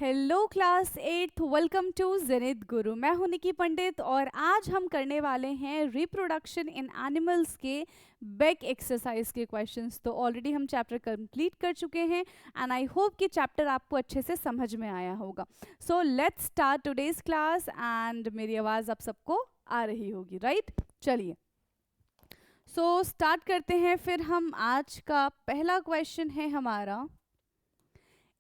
Hello class 8, welcome to Zenith Guru. मैं हूं निकी पंडित और आज हम करने वाले हैं रिप्रोडक्शन इन एनिमल्स के बेक एक्सरसाइज के क्वेश्चंस। तो ऑलरेडी हम चैप्टर कंप्लीट कर चुके हैं एंड आई होप कि चैप्टर आपको अच्छे से समझ में आया होगा। So let's start today's class and मेरी आवाज़ आप सबको आ रही होगी, राइट? चलिए सो स्टार्ट करते हैं। फिर हम आज का पहला क्वेश्चन है हमारा,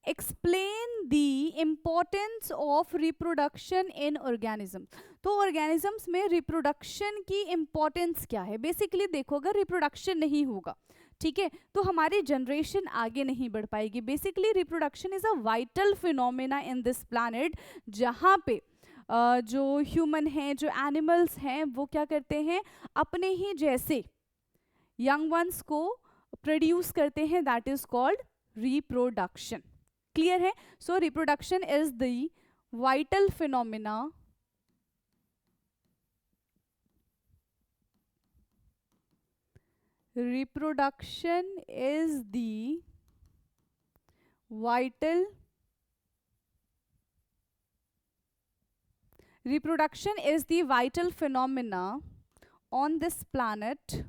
explain the importance of reproduction in organism. तो ऑर्गेनिजम्स में रिप्रोडक्शन की इम्पोर्टेंस क्या है? बेसिकली देखो, अगर रिप्रोडक्शन नहीं होगा, ठीक है, तो हमारी जनरेशन आगे नहीं बढ़ पाएगी। Basically reproduction is a vital phenomena in this planet, जहाँ पे जो ह्यूमन हैं, जो एनिमल्स हैं, वो क्या करते हैं, अपने ही जैसे यंग वंस को प्रोड्यूस करते हैं। That is called reproduction. Clear है? So reproduction is the vital phenomena reproduction is the vital phenomena on this planet,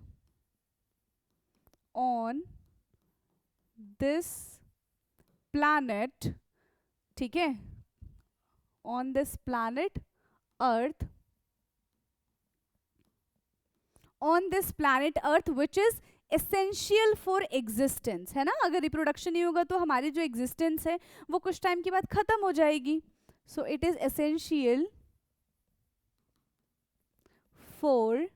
ठीक है, on this planet earth which is essential for existence, है ना? अगर reproduction नहीं होगा तो हमारी जो एग्जिस्टेंस है वो कुछ टाइम के बाद खत्म हो जाएगी। So it is essential for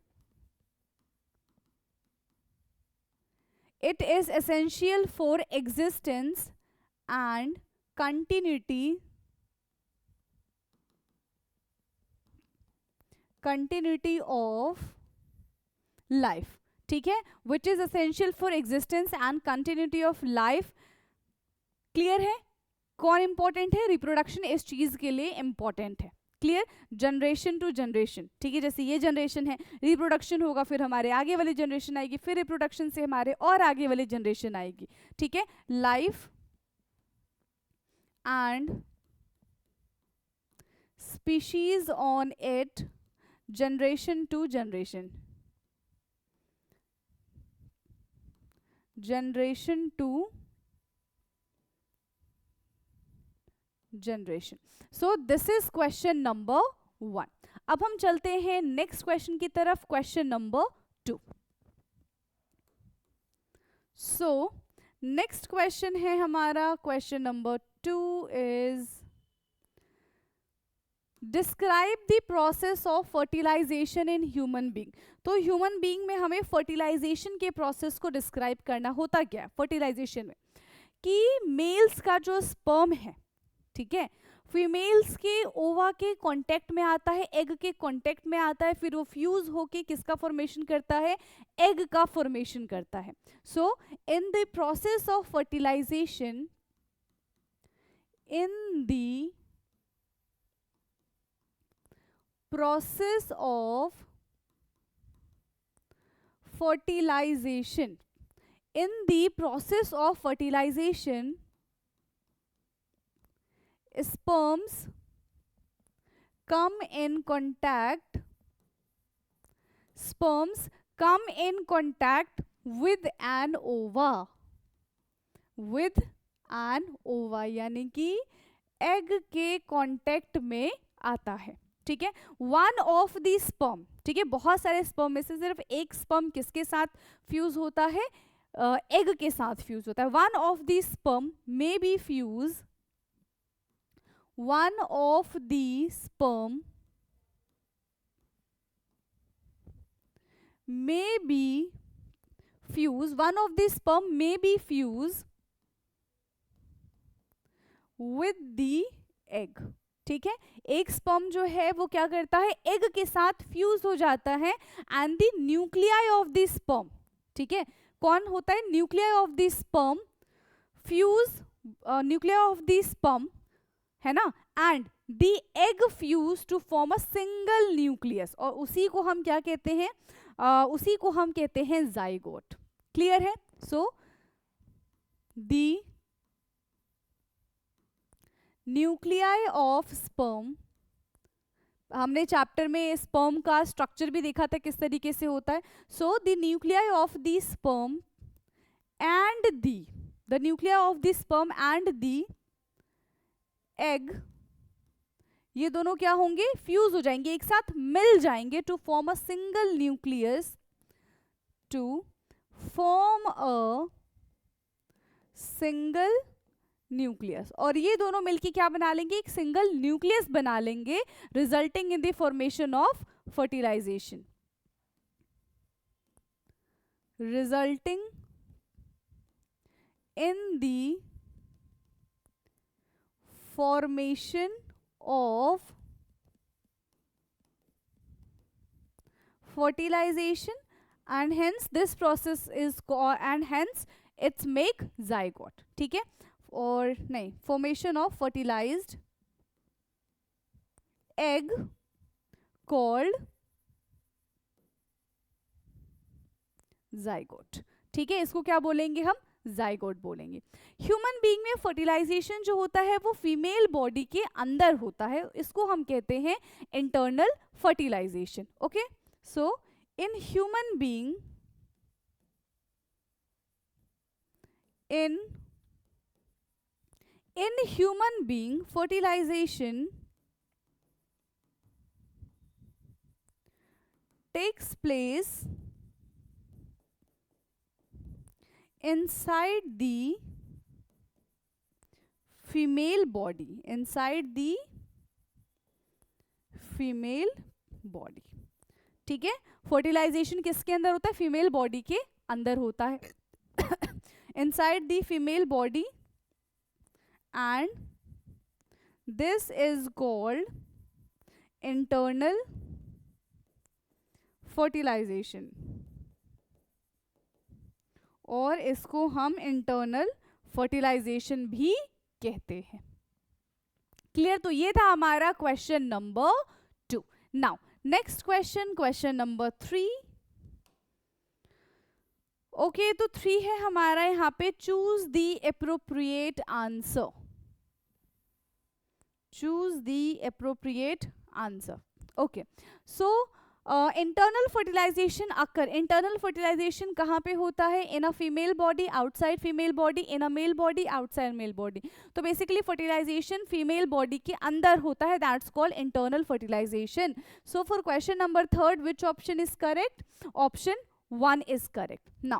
existence and continuity of life, ठीक है, which is essential for existence and continuity of life। Clear है? कौन इंपॉर्टेंट है? रिप्रोडक्शन इस चीज के लिए इंपॉर्टेंट है। क्लियर? जनरेशन टू जनरेशन, ठीक है, जैसे ये जनरेशन है, रिप्रोडक्शन होगा, फिर हमारे आगे वाली जनरेशन आएगी, फिर रिप्रोडक्शन से हमारे और आगे वाली जनरेशन आएगी, ठीक है। Life and species on it, generation to generation, generation to generation. So this is question number 1। अब हम चलते हैं नेक्स्ट क्वेश्चन की तरफ, question number 2। So next question है हमारा, question number 2 is describe the process of fertilisation in human being. तो human being में हमें फर्टिलाइजेशन के प्रोसेस को डिस्क्राइब करना। होता क्या है फर्टिलाइजेशन में, कि मेल्स का जो स्पर्म है, ठीक है, फीमेल्स के ओवा के कांटेक्ट में आता है, एग के कांटेक्ट में आता है, फिर वो फ्यूज होके किसका फॉर्मेशन करता है? एग का फॉर्मेशन करता है। So in the process of fertilisation, in the process of fertilization, in the process of fertilization, sperms come in contact with an ova, यानी कि एग के कांटेक्ट में आता है, ठीक है। वन ऑफ द स्पर्म, ठीक है, बहुत सारे स्पर्म में से सिर्फ एक स्पर्म किसके साथ फ्यूज होता है? एग के साथ फ्यूज होता है। One of the sperm may be fuse, one of the sperm may be fused with the egg, ठीक है। एक स्पर्म जो है वो क्या करता है? एग के साथ फ्यूज हो जाता है and the nuclei of the sperm, ठीक है, कौन होता है? Nuclei of the sperm fuse, nuclei of the sperm, है ना, and the egg fuse to form a single nucleus, और उसी को हम क्या कहते हैं? उसी को हम कहते हैं जाइगोट। क्लियर है? So the nuclei of sperm, हमने चैप्टर में स्पर्म का स्ट्रक्चर भी देखा था किस तरीके से होता है. So the nuclei of the sperm and the nuclei of the sperm and the egg, ये दोनों क्या होंगे, फ्यूज हो जाएंगे, एक साथ मिल जाएंगे to form a single nucleus, to form a single nucleus. और ये दोनों मिलके क्या बना लेंगे, एक सिंगल न्यूक्लियस बना लेंगे, resulting in the formation of fertilization, resulting in the formation of fertilization, and hence this process is called, and hence it's make zygote. ठीक है, और नहीं, formation of fertilized egg called zygote. ठीक है, इसको क्या बोलेंगे हम, जाइगोट बोलेंगे. ह्यूमन बीइंग में फर्टिलाइजेशन जो होता है वो फीमेल बॉडी के अंदर होता है, इसको हम कहते हैं internal fertilization. Okay, so in human being, in human being fertilization takes place inside the female body, inside the female body. ठीक है, फर्टिलाइजेशन किसके अंदर होता है, फीमेल बॉडी के अंदर होता है, inside the female body, and this is called internal fertilization, और इसको हम इंटरनल फर्टिलाइजेशन भी कहते हैं. क्लियर, तो ये था हमारा question number 2. Now next question, question number 3. Okay, तो 3 है हमारा यहाँ पे, choose the appropriate answer, choose the appropriate answer. Okay, so internal fertilisation occur, internal fertilisation कहाँ पे होता है, in a female body, outside female body, in a male body, outside male body. तो बेसिकली फर्टिलाइजेशन फीमेल बॉडी के अंदर होता है, that's called internal fertilisation. So for question number 3, which option is correct, option 1 is correct. Now,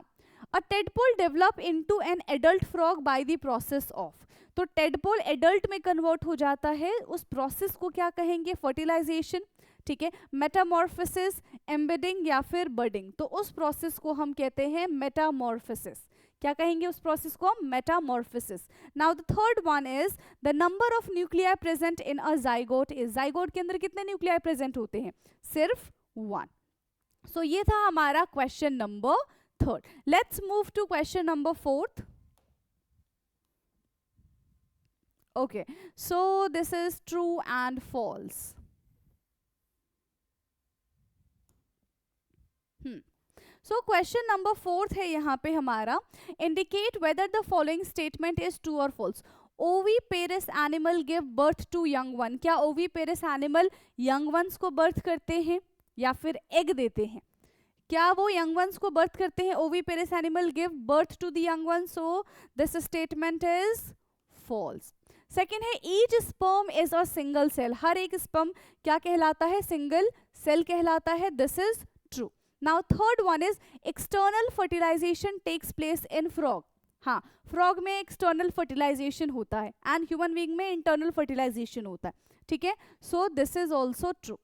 a tadpole develop into an adult frog by the process of, तो tadpole adult में convert हो जाता है, उस process को क्या कहेंगे, fertilization. ठीक है, मेटामॉर्फोसिस, एम्बेडिंग या फिर बर्डिंग, तो उस प्रोसेस को हम कहते हैं मेटामॉर्फोसिस. क्या कहेंगे उस प्रोसेस को, Metamorphosis. Now the third one is the number of nuclei present in a zygote is, zygote के अंदर कितने न्यूक्लियाई प्रेजेंट होते हैं, सिर्फ 1. सो ये था हमारा question number 3. Let's move to question number 4. Okay, so this is true and false. So question number 4 है यहाँ पे हमारा, indicate whether the following statement is true और false. Oviparous animal give birth to young one, क्या oviparous animal young ones को birth करते हैं या फिर एग देते हैं, क्या वो यंग वंस को बर्थ करते हैं, oviparous animal give birth to the young one. So this statement is false. Second है, each sperm is a single cell, हर एक स्पर्म क्या कहलाता है, सिंगल सेल कहलाता है, this is true. Now third one is external fertilisation takes place in frog. हाँ, frog में एक्सटर्नल फर्टिलाइजेशन होता है एंड ह्यूमन बीइंग में इंटरनल फर्टिलाइजेशन होता है. ठीक है, so this is also true.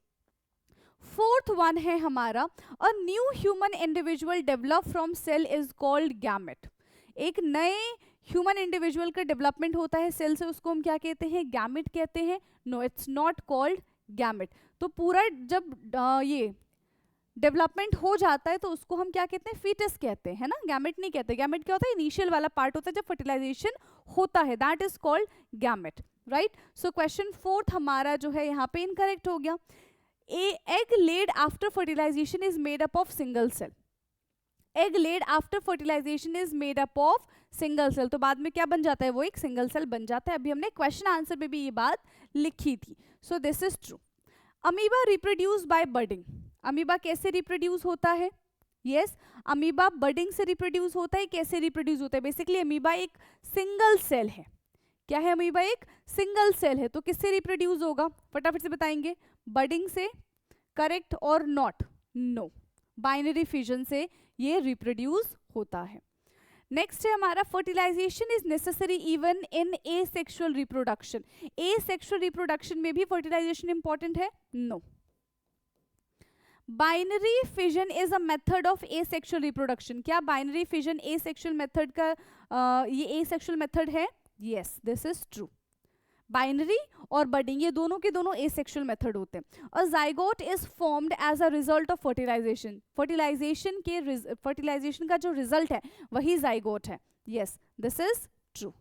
Fourth one है हमारा, a new human individual develop from cell is called gamete. एक नए ह्यूमन इंडिविजुअल का डेवलपमेंट होता है सेल से, उसको हम क्या कहते हैं, गैमेट कहते हैं. No, it's not called gamete. तो पूरा जब ये डेवलपमेंट हो जाता है तो उसको हम क्या कहते हैं, फीटस कहते हैं ना, गैमेट नहीं कहते. गैमेट क्या होता है, इनिशियल वाला पार्ट होता है जब फर्टिलाइजेशन होता है, that is called gamete. Right, so question 4 हमारा जो है यहाँ पे इनकरेक्ट हो गया. A egg laid after fertilisation is made up of single cell. Egg laid after fertilisation is made up of single cell, तो बाद में क्या बन जाता है, वो एक सिंगल सेल बन जाता है। अभी हमने क्वेश्चन आंसर में भी ये बात लिखी थी। सो this is true. Amoeba reproduce by budding, amoeba कैसे रिप्रोड्यूस होता है? यस, अमीबा बडिंग से रिप्रोड्यूस होता है। कैसे रिप्रोड्यूस होता है? बेसिकली अमीबा एक सिंगल सेल है। क्या है? अमीबा एक सिंगल सेल है, तो किससे रिप्रोड्यूस होगा? फटाफट से बताएंगे। बडिंग से, करेक्ट और नॉट? नो, बाइनरी फिजन से ये रिप्रोड्यूस होता है। नेक्स्ट है हमारा, fertilization is necessary even in asexual reproduction, asexual reproduction में भी फर्टिलाइजेशन इंपॉर्टेंट है? No. Binary fission is a method of asexual reproduction, क्या बाइनरी फिजन एसेक्सुअल मेथड का ये एसेक्सुअल मेथड है? Yes, this is true. Binary और budding ये दोनों के दोनों एसेक्सुअल मेथड होते हैं। और zygote is formed as a result of fertilization, fertilization का जो रिजल्ट है वही जाइगोट है। Yes, this is true.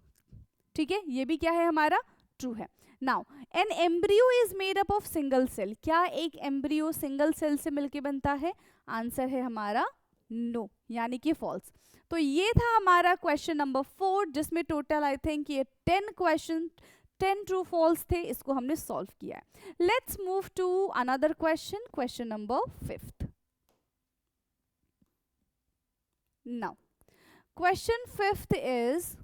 ठीक है, ये भी क्या है हमारा? ट्रू है। Now an embryo is made up of single cell, क्या एक एम्ब्रियो सिंगल सेल से मिलके बनता है? आंसर है हमारा नो, यानी कि फॉल्स। तो ये था हमारा क्वेश्चन नंबर 4, जिसमें टोटल आई थिंक ये 10 क्वेश्चन, 10 ट्रू फॉल्स थे, इसको हमने सॉल्व किया है। Let's move to another question, question number 5। Now question 5 is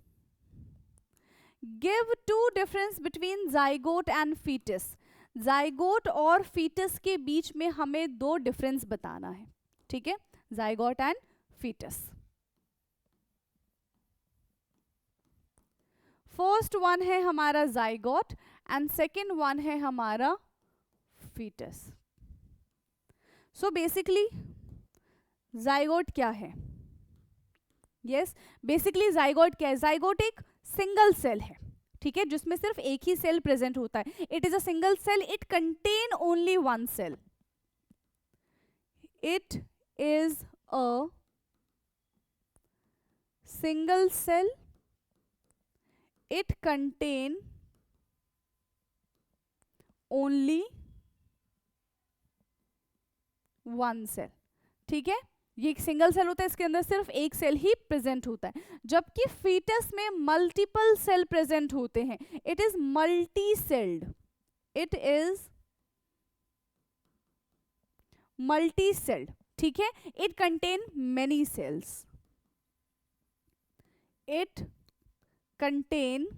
give two difference between zygote and fetus, zygote और फीटस के बीच में हमें दो डिफरेंस बताना है। ठीक है, zygote and fetus. First one है हमारा जाइगोट एंड सेकेंड वन है हमारा फीटस। सो बेसिकली जाइगोट क्या है? यस, बेसिकली जाइगोट क्या है? जाइगोट एक सिंगल सेल है, ठीक है, जिसमें सिर्फ एक ही सेल प्रेजेंट होता है। It is a single cell, it contain only one cell. It is a single cell, it contain only one cell. ठीक है, ये एक सिंगल सेल होता है, इसके अंदर सिर्फ एक सेल ही प्रेजेंट होता है। जबकि फीटस में मल्टीपल सेल प्रेजेंट होते हैं, it is multi celled, it is multi celled. ठीक है, it contain many cells, it contain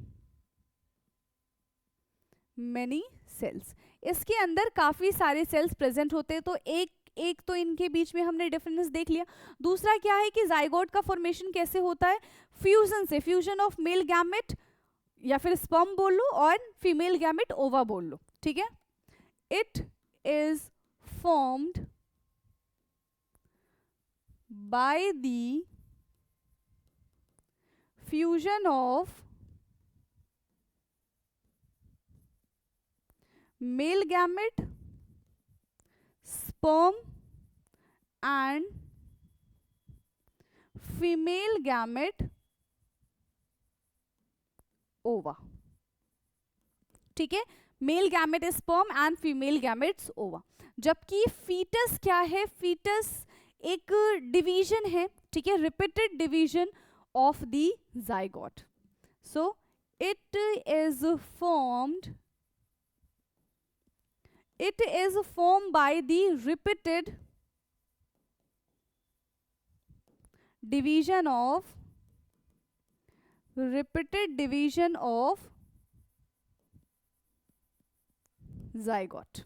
many cells. इसके अंदर काफी सारे सेल्स प्रेजेंट होते हैं। तो एक तो इनके बीच में हमने डिफरेंस देख लिया। दूसरा क्या है कि जाइगोट का फॉर्मेशन कैसे होता है? फ्यूजन से, फ्यूजन ऑफ मेल गैमेट या फिर स्पर्म बोल लो और फीमेल गैमेट ओवा बोल लो। ठीक है, it is formed by the fusion of male gamete, sperm and female gamete ova। ठीक है, male gamete is sperm and female gametes ओवा। जबकि फीटस क्या है? फीटस एक डिवीजन है, ठीक है, repeated division of the zygote. So it is formed, it is formed by the repeated division of zygote।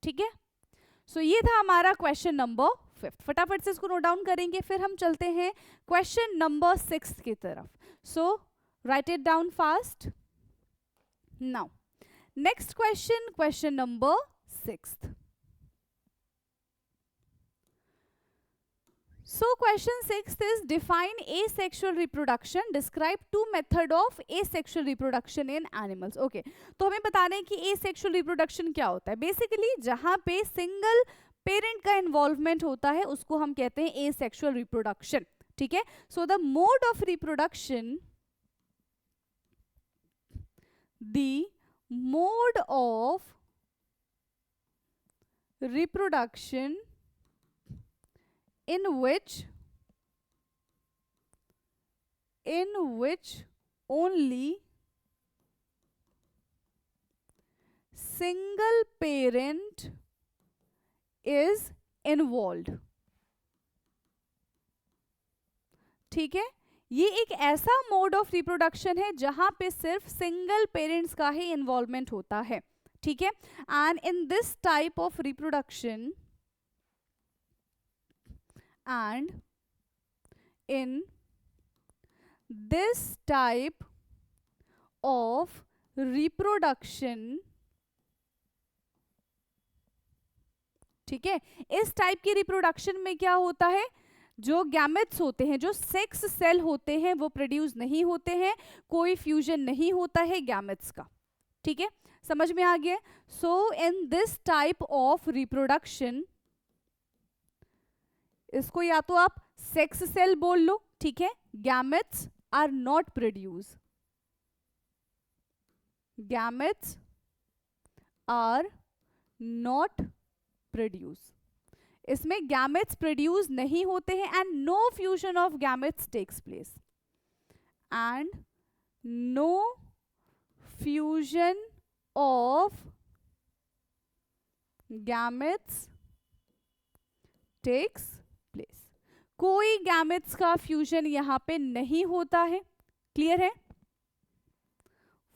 ठीक है, सो ये था हमारा क्वेश्चन नंबर 5। फटाफट से इसको नोट डाउन करेंगे, फिर हम चलते हैं क्वेश्चन नंबर 6 की तरफ। So write it down fast now. Next question, question number 6th. So question 6th is define asexual reproduction, describe two method of asexual reproduction in animals। Okay, तो हमें बताना है कि asexual reproduction क्या होता है। बेसिकली जहां पे सिंगल पेरेंट का इन्वॉल्वमेंट होता है उसको हम कहते हैं asexual reproduction। ठीक है, so the mode of reproduction, the mode of reproduction in which in which only single parent is involved. ठीक है, ये एक ऐसा मोड ऑफ रिप्रोडक्शन है जहां पे सिर्फ सिंगल पेरेंट्स का ही इन्वॉल्वमेंट होता है. ठीक है, and in this type of reproduction and in this type of reproduction, ठीक है, इस टाइप की रिप्रोडक्शन में क्या होता है, जो गैमेट्स होते हैं, जो सेक्स सेल होते हैं, वो प्रोड्यूस नहीं होते हैं, कोई फ्यूजन नहीं होता है गैमेट्स का. ठीक है, समझ में आ गया. So in this type of reproduction, इसको या तो आप सेक्स सेल बोल लो, ठीक है, gametes are not produce, gametes are not produce. इसमें गैमेट्स प्रोड्यूस नहीं होते हैं and no fusion of gametes takes place, and no fusion of gametes takes place. कोई गैमेट्स का फ्यूजन यहां पे नहीं होता है. क्लियर है?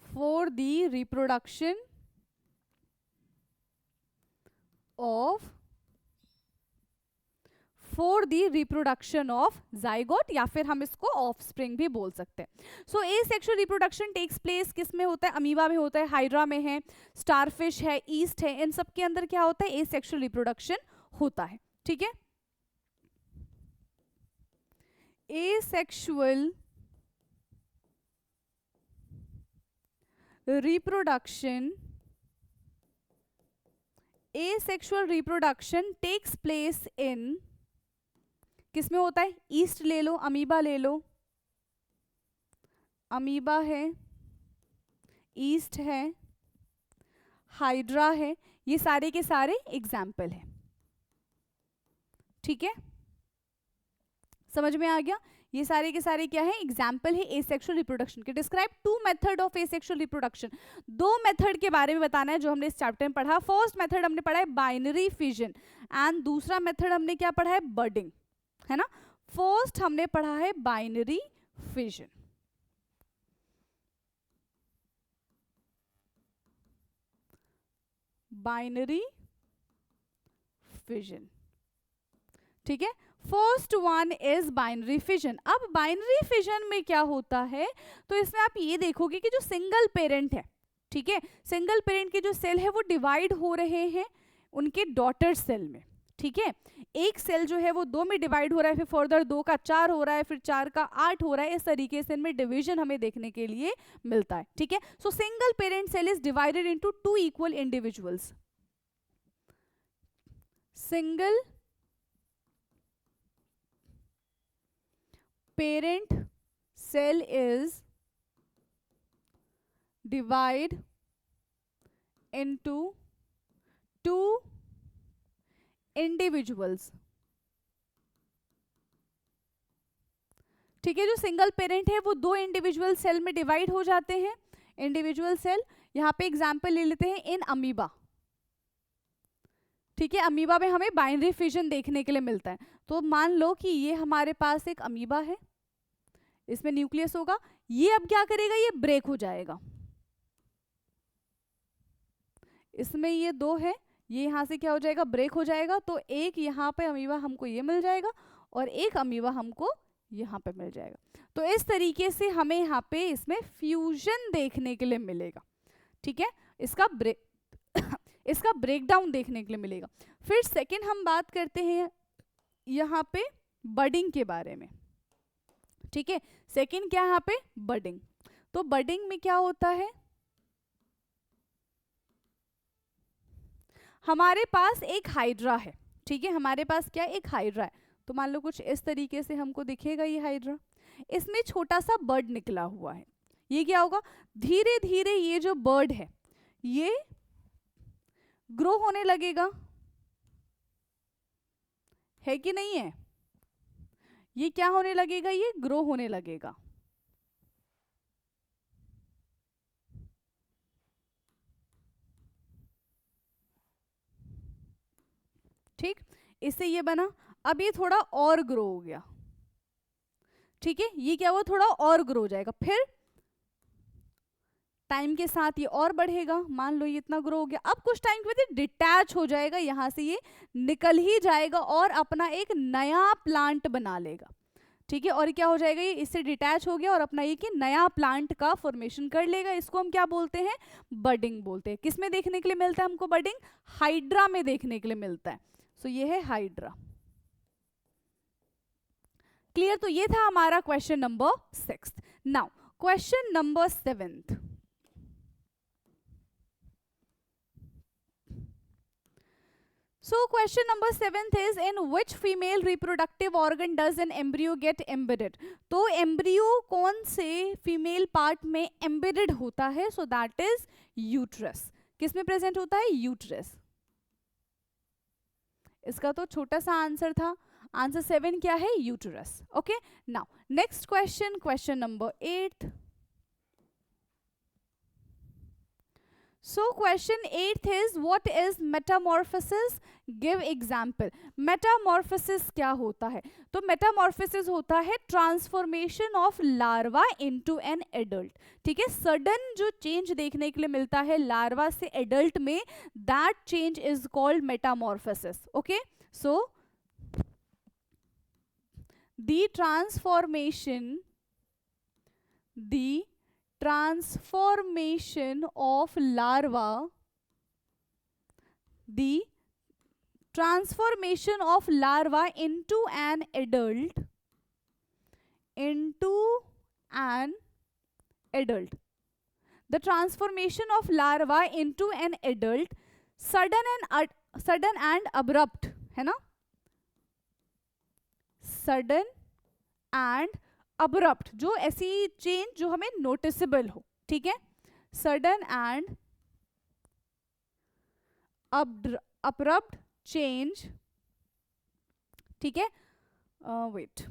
For the reproduction of for the reproduction of zygote, या फिर हम इसको ऑफस्प्रिंग भी बोल सकते हैं. So asexual reproduction takes place किस में होता है? अमीबा में होता है, हाइड्रा में है, स्टारफिश है, ईस्ट है, इन सब के अंदर क्या होता है? एसेक्सुअल रिप्रोडक्शन होता है. ठीक है, asexual reproduction, asexual reproduction takes place in, किसमें होता है? ईस्ट ले लो, अमीबा ले लो, अमीबा है, ईस्ट है, हाइड्रा है, ये सारे के सारे एग्जाम्पल हैं. ठीक है, समझ में आ गया? ये सारे के सारे क्या है? एग्जाम्पल है एसेक्सुअल रिप्रोडक्शन के. Describe two method of asexual reproduction. दो मेथड के बारे में बताना है जो हमने इस चैप्टर में पढ़ा. फर्स्ट मेथड हमने पढ़ा है बाइनरी फिजन एंड दूसरा मेथड हमने क्या पढ़ा है? बर्डिंग, है ना. फर्स्ट हमने पढ़ा है बाइनरी फिजन. बाइनरी फिजन, ठीक है. First one is binary fission. अब बाइनरी फिजन में क्या होता है? तो इसमें आप ये देखोगे कि जो सिंगल पेरेंट है, ठीक है, सिंगल पेरेंट के जो सेल है वो डिवाइड हो रहे हैं उनके डॉटर सेल में. ठीक है, एक सेल जो है वो 2 में डिवाइड हो रहा है, फिर फर्दर 2 का 4 हो रहा है, फिर 4 का 8 हो रहा है. इस तरीके से इनमें डिवीजन हमें देखने के लिए मिलता है. ठीक है, so single parent cell is divided into 2 equal individuals. Single parent cell is divide into 2 individuals. ठीक है, जो सिंगल पेरेंट है वो 2 इंडिविजुअल सेल में डिवाइड हो जाते हैं. इंडिविजुअल सेल, यहां पे एग्जांपल ले लेते हैं इन अमीबा. ठीक है, अमीबा में हमें बाइनरी फिजन देखने के लिए मिलता है. तो मान लो कि ये हमारे पास एक अमीबा है, इसमें न्यूक्लियस होगा, ये अब क्या करेगा? ये ब्रेक हो जाएगा. इसमें ये 2 है, ये यहां से क्या हो जाएगा? ब्रेक हो जाएगा. तो एक यहाँ पे अमीबा हमको ये मिल जाएगा और एक अमीबा हमको यहाँ पे मिल जाएगा. तो इस तरीके से हमें यहाँ पे इसमें फ्यूजन देखने के लिए मिलेगा. ठीक है, इसका इसका ब्रेकडाउन देखने के लिए मिलेगा. फिर सेकंड हम बात करते हैं यहाँ पे बडिंग के बारे में. ठीक है, सेकंड क्या है यहाँ पे? बडिंग. तो बडिंग में क्या होता है? हमारे पास एक हाइड्रा है. ठीक है, हमारे पास क्या? एक हाइड्रा है. तो मान लो कुछ इस तरीके से हमको दिखेगा ये हाइड्रा. इसमें छोटा सा बर्ड निकला हुआ है. ये क्या होगा? धीरे धीरे ये जो बर्ड है ये ग्रो होने लगेगा, है कि नहीं है? ये क्या होने लगेगा? ये ग्रो होने लगेगा. ठीक, इससे ये बना, अब ये थोड़ा और ग्रो हो गया, ठीक है, ये क्या हुआ, थोड़ा और ग्रो हो जाएगा, फिर टाइम के साथ ये और बढ़ेगा, मान लो ये इतना ग्रो हो गया, अब कुछ टाइम के बाद ये डिटैच हो जाएगा, यहां से ये निकल ही जाएगा और अपना एक नया प्लांट बना लेगा, ठीक है, और क्या हो जाएगा, ये इससे डिटैच हो गया और अपना ये कि नया प्लांट का फॉर्मेशन कर लेगा, इसको हम क्या बोलते हैं, बडिंग बोलते हैं। किस में देखने के लिए मिलता है हमको बडिंग, हाइड्रा में देखने के लिए मिलता है, सो ये है हाइड्रा। क्लियर, तो ये था हमारा question number 6। Now question number 7। So question number 7th is, in which female reproductive organ does an embryo get embedded? तो embryo कौन से female part में embedded होता है? So that is uterus. किस में present होता है, uterus। इसका तो छोटा सा आंसर था, आंसर 7 क्या है, uterus। Okay, now next question, question number 8। So question 8 is, what is metamorphosis? Give example। metamorphosis क्या होता है, तो metamorphosis होता है transformation of larva into an adult, ठीक है, सडन जो चेंज देखने के लिए मिलता है लार्वा से एडल्ट में, that change is called Metamorphosis. Okay, so the transformation of larva, the transformation of larva into an adult, the transformation of larva into an adult, sudden and abrupt, है ना, sudden and abrupt, जो ऐसी change जो हमें noticeable हो, ठीक है, sudden and abrupt change, ठीक है, वेट,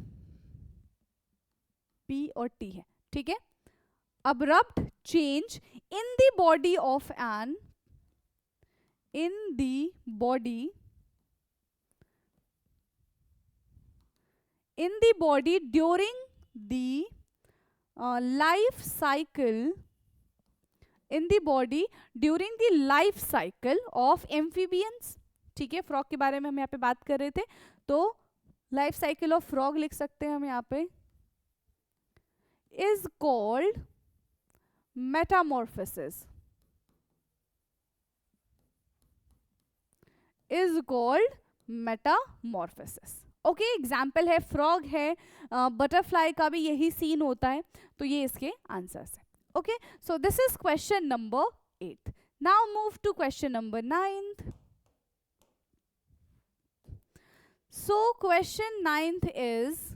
पी और टी है, ठीक है, abrupt change in the body of an, during the life cycle, in the body during the life cycle of amphibians, ठीक है, फ्रॉग के बारे में हम यहाँ पे बात कर रहे थे, तो लाइफ साइकिल ऑफ फ्रॉग लिख सकते हैं हम यहाँ पे, is called metamorphosis, is called metamorphosis। Okay, example है, फ्रॉग है, बटरफ्लाई का भी यही सीन होता है, तो ये इसके आंसर्स है। Okay, so this is question number 8। Now move to question number 9। So question 9 is,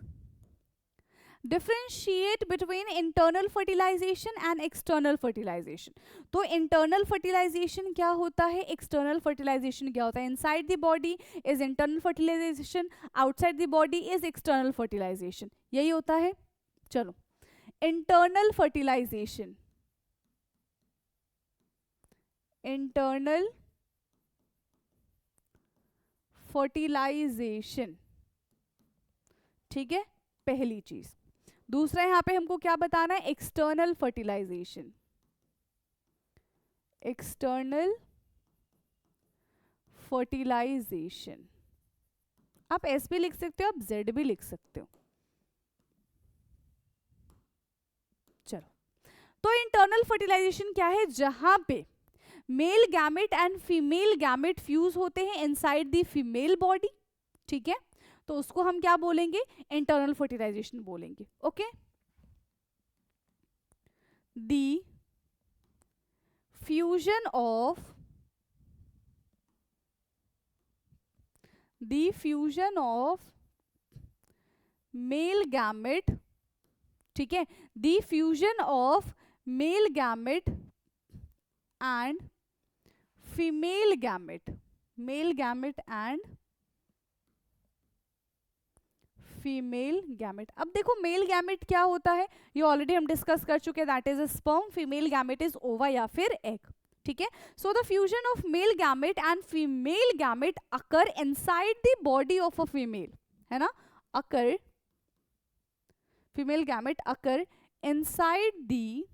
differentiate between internal fertilization and external fertilization. तो इंटरनल फर्टिलाइजेशन क्या होता है, एक्सटर्नल फर्टिलाइजेशन क्या होता है, inside the body is internal fertilization, outside the body is external fertilization, यही होता है। चलो, इंटरनल फर्टिलाइजेशन, ठीक है, पहली चीज। दूसरा यहां पे हमको क्या बताना है, एक्सटर्नल फर्टिलाइजेशन, आप एस भी लिख सकते हो, आप जेड भी लिख सकते हो। चलो, तो इंटरनल फर्टिलाइजेशन क्या है, जहां पे mail gamete and female gamete fuse होते हैं इनसाइड द फीमेल बॉडी, ठीक है, तो उसको हम क्या बोलेंगे, इंटरनल फर्टिलाइजेशन बोलेंगे। Okay, the fusion of male gamete, ठीक है, the fusion of male gamete and female gamete, mail gamete and female gamete. अब देखो मेल गैमेट क्या होता है, ये ऑलरेडी हम डिस्कस कर चुके हैं, that is a sperm, female gamete is ova या फिर एग, ठीक है. So the fusion of male gamete and female gamete occur inside the body of a female, है ना, occur, female gamete occur inside the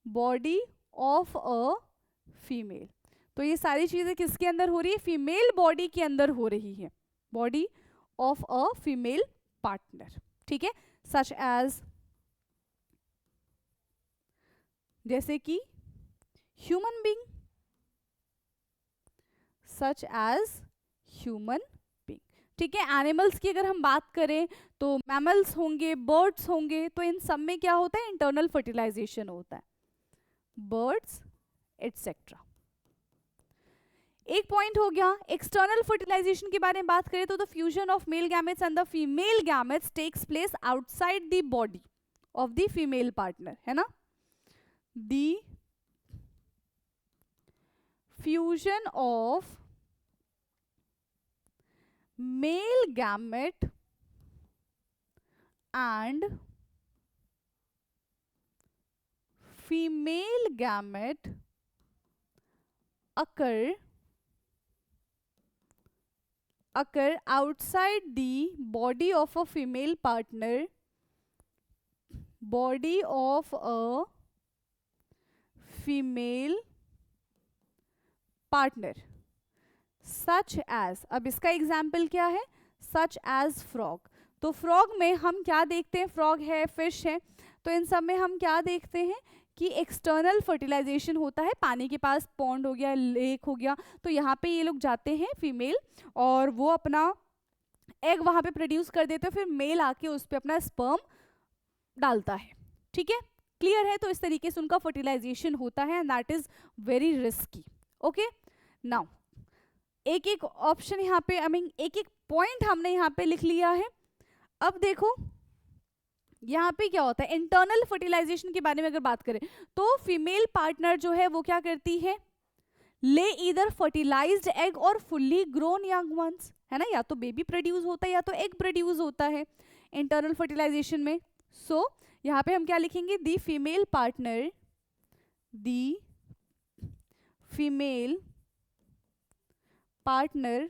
body of a female. तो ये सारी चीजें किसके अंदर हो रही है, फीमेल बॉडी के अंदर हो रही है, body of a female partner. ठीक है, सच एज, जैसे कि human being, such as human being. ठीक है, एनिमल्स की अगर हम बात करें तो मैमल्स होंगे, बर्ड्स होंगे, तो इन सब में क्या होता है, इंटरनल फर्टिलाइजेशन होता है, बर्ड्स एटसेट्रा. एक पॉइंट हो गया. एक्सटर्नल फर्टिलाइजेशन के बारे में बात करें तो the fusion of male gametes and the female gametes takes place outside the body of the female partner, है ना. The fusion of male gamete and female gamete occur outside the body of a female partner, body of a female partner, such as. अब इसका example क्या है, such as frog. तो frog में हम क्या देखते हैं, फ्रॉग है, फिश है, तो इन सब में हम क्या देखते हैं कि एक्सटर्नल फर्टिलाइजेशन होता है. पानी के पास पॉन्ड हो गया, लेक हो गया, तो यहाँ पे ये लोग जाते हैं फीमेल और वो अपना एग वहाँ पे प्रोड्यूस कर देते हैं, फिर मेल आके उस पर अपना स्पर्म डालता है. ठीक है, क्लियर है. तो इस तरीके से उनका फर्टिलाइजेशन होता है and that is very risky. Okay, now एक एक ऑप्शन यहाँ पे, आई मीन एक एक पॉइंट हमने यहाँ पे लिख लिया है. अब देखो यहाँ पे क्या होता है, इंटरनल फर्टिलाइजेशन के बारे में अगर बात करें तो फीमेल पार्टनर जो है वो क्या करती है, ले ईदर फर्टिलाइज्ड एग और फुल्ली ग्रोन यंग वंस, है ना, या तो बेबी प्रोड्यूस होता है या तो एग प्रोड्यूस होता है इंटरनल फर्टिलाइजेशन में. सो यहाँ पे हम क्या लिखेंगे, the female partner, the female partner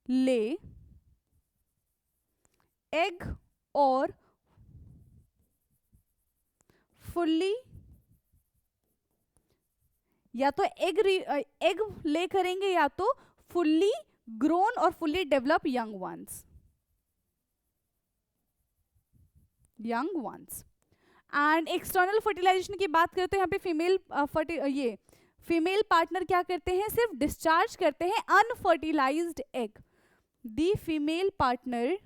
lay egg और फुल्ली, या तो एग ले करेंगे या तो फुल्ली ग्रोन और fully develop young ones. And external fertilization की बात करें तो यहाँ पे फीमेल पार्टनर क्या करते हैं, सिर्फ डिस्चार्ज करते हैं unfertilised egg. The female partner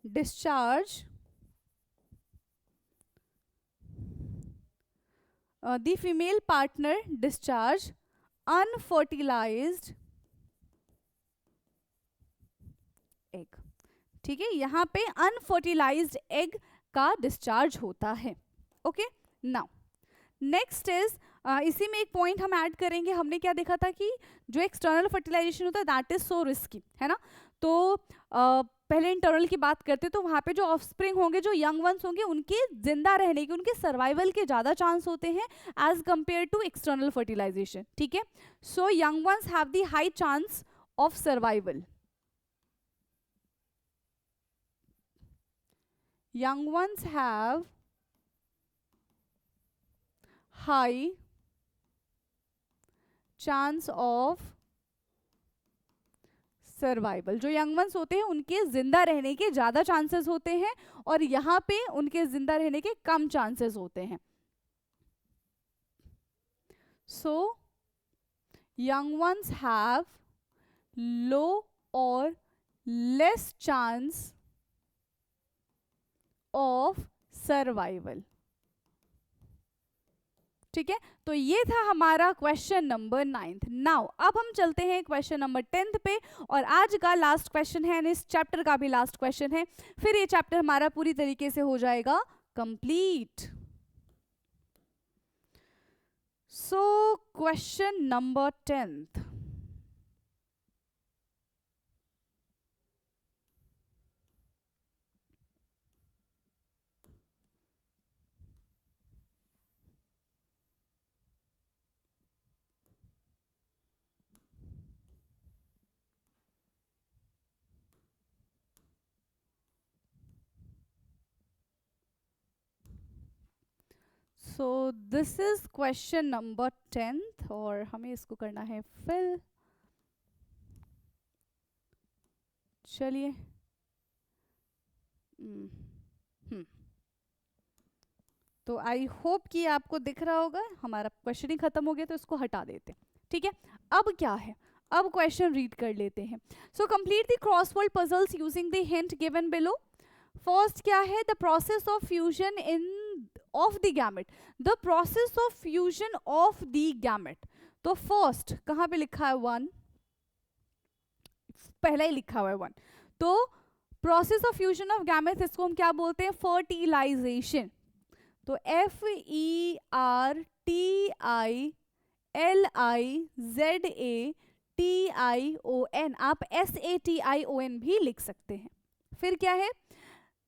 discharge the female partner discharge unfertilized egg. ठीक है, यहाँ पे अनफर्टिलाइज्ड एग का डिस्चार्ज होता है. ओके, नाउ नेक्स्ट इज, इसी में एक पॉइंट हम ऐड करेंगे. हमने क्या देखा था कि जो एक्सटर्नल फर्टिलाइजेशन होता है दैट इज सो रिस्की, है ना. तो पहले इंटरनल की बात करते तो वहाँ पे जो ऑफस्प्रिंग होंगे, जो यंग वंस होंगे, उनके जिंदा रहने के, उनके सर्वाइवल के ज़्यादा चांस होते हैं as compare to external fertilization. ठीक है, so young ones have the high chance of survival. Young ones have high chance of survival. जो यंग वंस होते हैं उनके जिंदा रहने के ज्यादा चांसेस होते हैं और यहाँ पे उनके जिंदा रहने के कम चांसेस होते हैं. सो यंग वंस हैव लो और लेस चांस ऑफ सर्वाइवल. ठीक है, तो ये था हमारा क्वेश्चन नंबर 9. नाउ अब हम चलते हैं क्वेश्चन नंबर 10 पे और आज का लास्ट क्वेश्चन है, इस चैप्टर का भी लास्ट क्वेश्चन है, फिर ये चैप्टर हमारा पूरी तरीके से हो जाएगा complete. So question number 10. So this is question number 10th और हमें इसको करना है फिल। चलिए तो आई होप कि आपको दिख रहा होगा, हमारा क्वेश्चन ही खत्म हो गया तो इसको हटा देते हैं। ठीक है, अब क्या है, अब क्वेश्चन रीड कर लेते हैं। So complete the crossword puzzles using the hint given below. First क्या है, the process of fusion in of the gamete, the process of fusion of the gamete. तो फर्स्ट कहाँ पे लिखा है 1, पहला ही लिखा हुआ है 1। तो process of fusion of gametes, इसको हम क्या बोलते हैं, फर्टिलाइजेशन। तो FERTILIZATION, आप SATION भी लिख सकते हैं। फिर क्या है,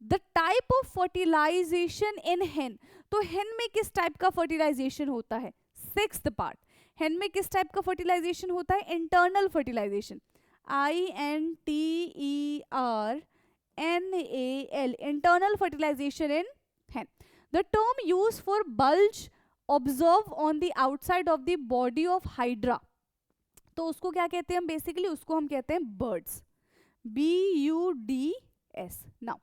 द टाइप ऑफ फर्टिलाइजेशन इन हेन। तो हेन में किस टाइप का फर्टिलाइजेशन होता है, 6th पार्ट। हेन में किस टाइप का फर्टिलाइजेशन होता है, internal fertilization, INTERNAL, internal fertilization in hen. The term used for bulge observed on the outside of the body of hydra, तो उसको क्या कहते हैं हम, बेसिकली उसको हम कहते हैं birds, BUDS। Now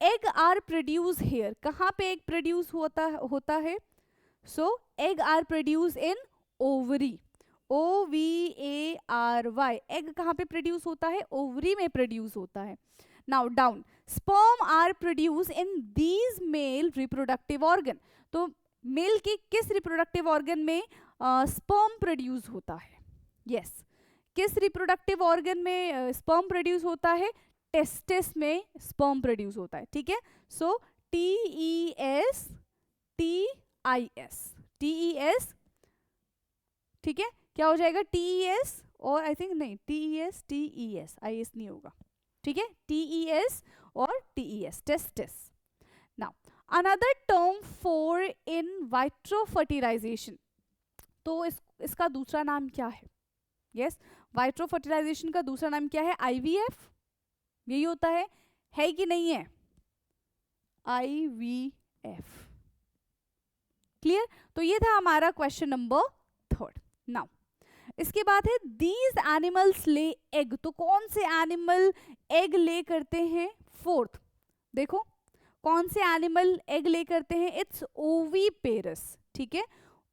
egg are produced here, कहाँ पे egg produce होता है, so egg are produced in ovary, OVARY। Egg कहाँ पे प्रोड्यूस होता है, ओवरी में प्रोड्यूस होता है। Now down, sperm are produce in these male reproductive organ. तो मेल के किस रिप्रोडक्टिव ऑर्गन में स्पर्म प्रोड्यूस होता है, यस किस रिप्रोडक्टिव ऑर्गन में स्पर्म प्रोड्यूस होता है, टेस्टिस में स्पर्म प्रोड्यूस होता है। ठीक है, सो TES, ठीक है, क्या हो जाएगा, TES, और आई थिंक नहीं TES IS नहीं होगा। ठीक है, TES और TES, testis. Now another term for in vitro fertilization, तो इसका दूसरा नाम क्या है, यस वाइट्रो फर्टिलाइजेशन का दूसरा नाम क्या है, IVF, यही होता है कि नहीं है, IVF। क्लियर, तो ये था हमारा क्वेश्चन नंबर 3rd। नाउ इसके बाद है दीज एनिमल्स ले एग, तो कौन से एनिमल एग ले करते हैं, 4th देखो कौन से एनिमल एग ले करते हैं, इट्स ओवीपेरस। ठीक है,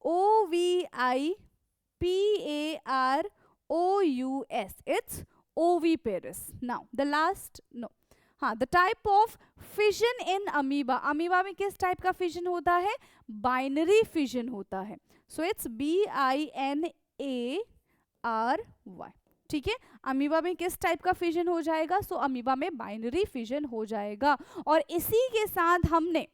OVIPAROUS, it's oviparous. Now the last, no हाँ, the type of fission in amoeba, amoeba में किस टाइप का फिजन होता है, बाइनरी फिजन होता है, सो इट्स BINARY। ठीक है, अमीबा में किस टाइप का फिजन हो जाएगा, सो अमीबा में बाइनरी फिजन हो जाएगा। और इसी के साथ हमने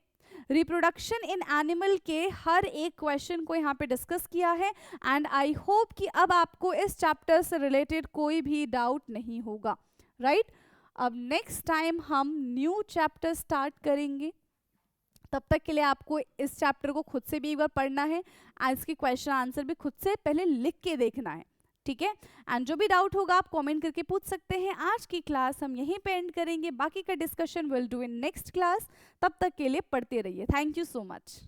रिप्रोडक्शन इन एनिमल के हर एक क्वेश्चन को यहाँ पे डिस्कस किया है। एंड आई होप कि अब आपको इस चैप्टर से रिलेटेड कोई भी डाउट नहीं होगा, राइट। अब नेक्स्ट टाइम हम न्यू चैप्टर स्टार्ट करेंगे, तब तक के लिए आपको इस चैप्टर को खुद से भी एक बार पढ़ना है, एंड इसके क्वेश्चन आंसर भी खुद से पहले लिख के देखना है। ठीक है, एंड जो भी डाउट होगा आप कमेंट करके पूछ सकते हैं। आज की क्लास हम यहीं पे एंड करेंगे, बाकी का discussion will do in next class. तब तक के लिए पढ़ते रहिए। Thank you so much.